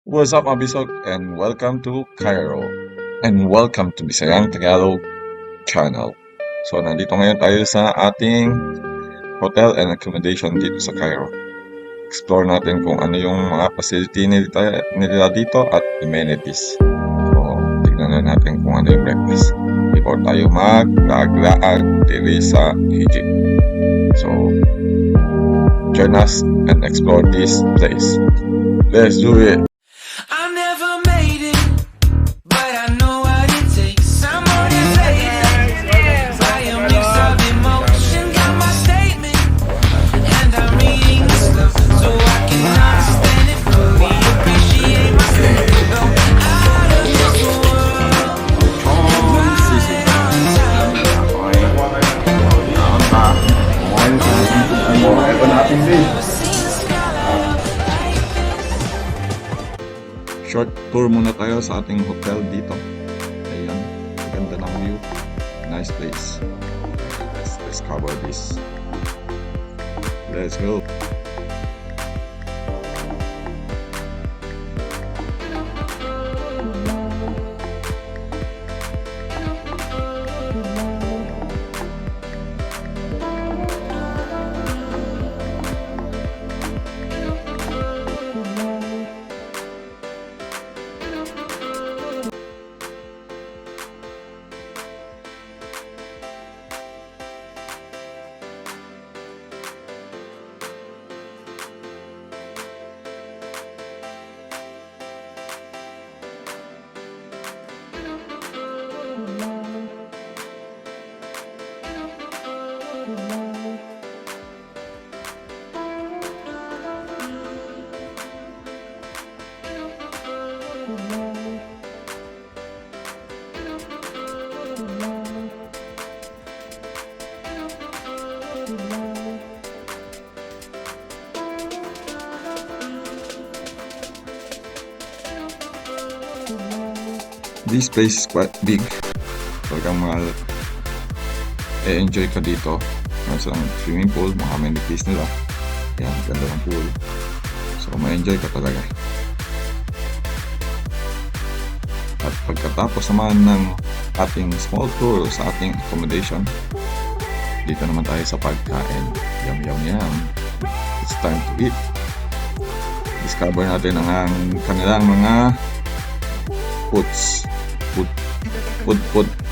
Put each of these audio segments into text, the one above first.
What's up mga bisog and welcome to Cairo and welcome to Visayang Tagalog channel. So nandito ngayon tayo sa ating hotel and accommodation dito sa Cairo. Explore natin kung ano yung mga facility nila dito at amenities. So tignan na natin kung ano yung breakfast before tayo mag-laag dito sa Egypt. So join us and explore this place. Let's do it! I never made it, but I know what it takes. I'm motivated by a mix of emotion. Got my statement, and I'm reading it slow so I can understand it fully. Appreciate myself. Go out of this world and ride on top. Never seen a skyline like this. Short tour muna tayo sa ating hotel dito. Ayan, ganda ng view. Nice place. Let's cover this. Let's go. This place is quite big. Talagang enjoy ka dito. Meron silang swimming pool, mga amenities nila. Yan, ganda ng pool. So, ma-enjoy ka talaga. At pagkatapos naman ng ating small tour sa ating accommodation, dito naman tayo sa pagkain. Yum, yum, yum. It's time to eat. Discover natin ang kanilang mga foods.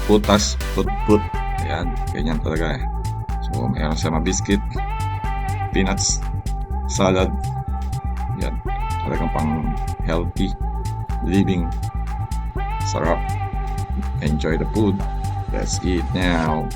Putas. Ayan, ganyan talaga eh. So, mayroon siya mga biscuit, peanuts, salad. Yan, talagang pang healthy living. Sarap. Enjoy the food. Let's eat now.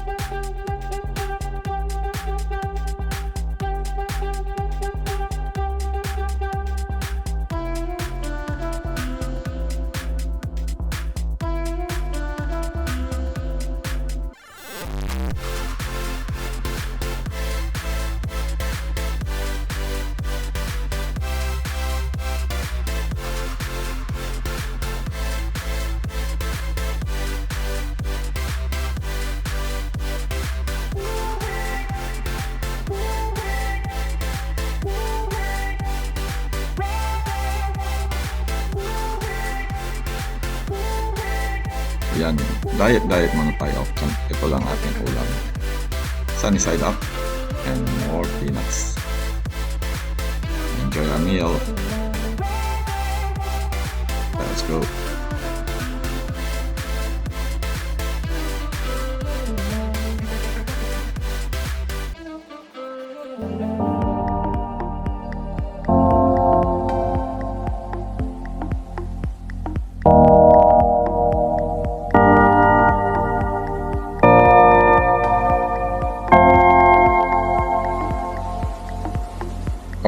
Yan, diet muna tayo. Ito lang ating ulam. Sunny side up and more peanuts. Enjoy a meal. Let's go.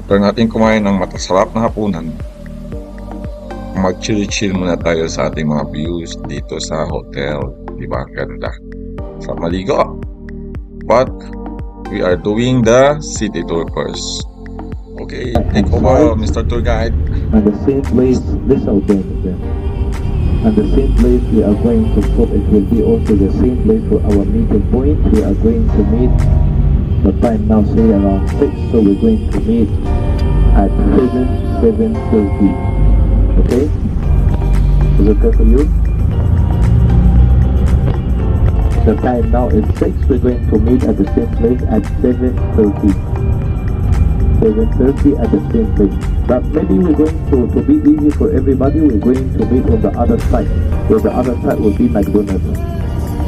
After natin kumain ng matasarap na hapunan, mag-chill muna tayo sa ating mga views dito sa hotel. Diba? Ganda. Sa maligo. But, we are doing the city tour first. Okay, take over, Mr. Tour Guide. And the same place, this hotel again. And the same place we are going to put, it will be also the same place for our meeting point. We are going to meet, the time now say around 6, so we're going to meet at 7:30. Okay? Is it okay for you? The time now is 6. We're going to meet at the same place at 7:30. 7:30 at the same place. But maybe we're going to be easy for everybody, we're going to meet on the other side. Where the other side will be McDonald's.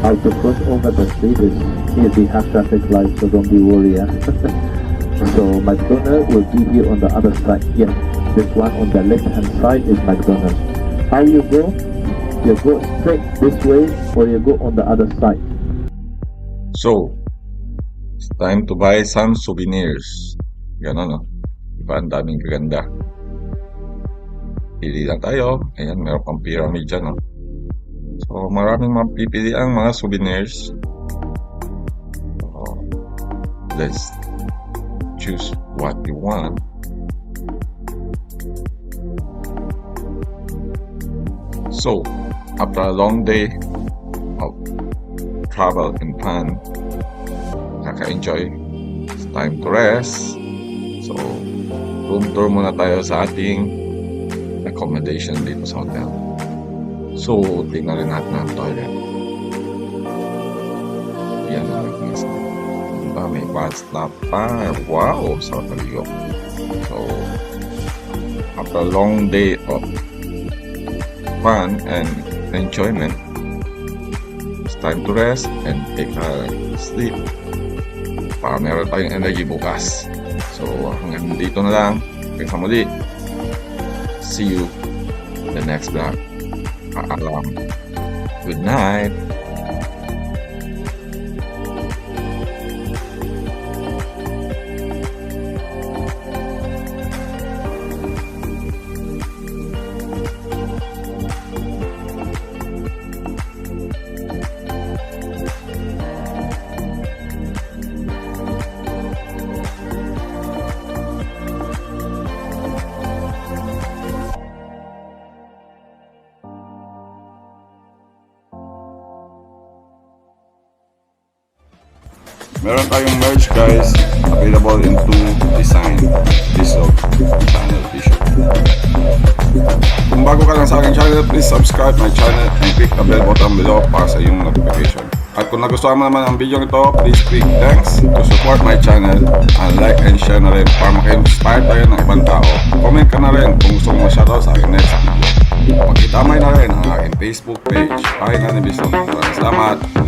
Out the front over the street is easy, half traffic light, so don't be worried. So McDonald's will be here on the other side. Yes, this one on the left hand side is McDonald's. How you go? You go straight this way or you go on the other side. So, it's time to buy some souvenirs. Ganon, no? Diba, ang daming gaganda. Pili lang tayo. Ayan, meron pang pyramid dyan, no? So, maraming mapipili ang mga souvenirs. So, let's choose what you want. So, after a long day of travel and fun, nakaka-enjoy, it's time to rest. So, room tour muna tayo sa ating accommodation dito sa hotel. So, tingnan rin natin ang toilet. Yan ang nagnis. Diba, may bathtub pa. Wow, sarap maligo. So, after a long day of fun and enjoyment, it's time to rest and take a sleep para meron tayong energy bukas. So, hanggang dito na lang. Hanggang sa muli. See you in the next vlog. Paalam. Good night. Meron tayong merch guys, available in 2 design, VisLog, channel t-shirt. Kung bago ka lang sa aking channel, please subscribe my channel and click the bell button below para sa iyong notification. At kung nagustuhan mo naman ang video nito, please click thanks to support my channel and like and share na rin para maka-inspire tayo ng ibang tao. Comment ka na rin kung gusto mo ma-shoutout sa aking next video. Magkitamay na rin ang aking Facebook page, Pahinga ni VisLog. Maraming salamat!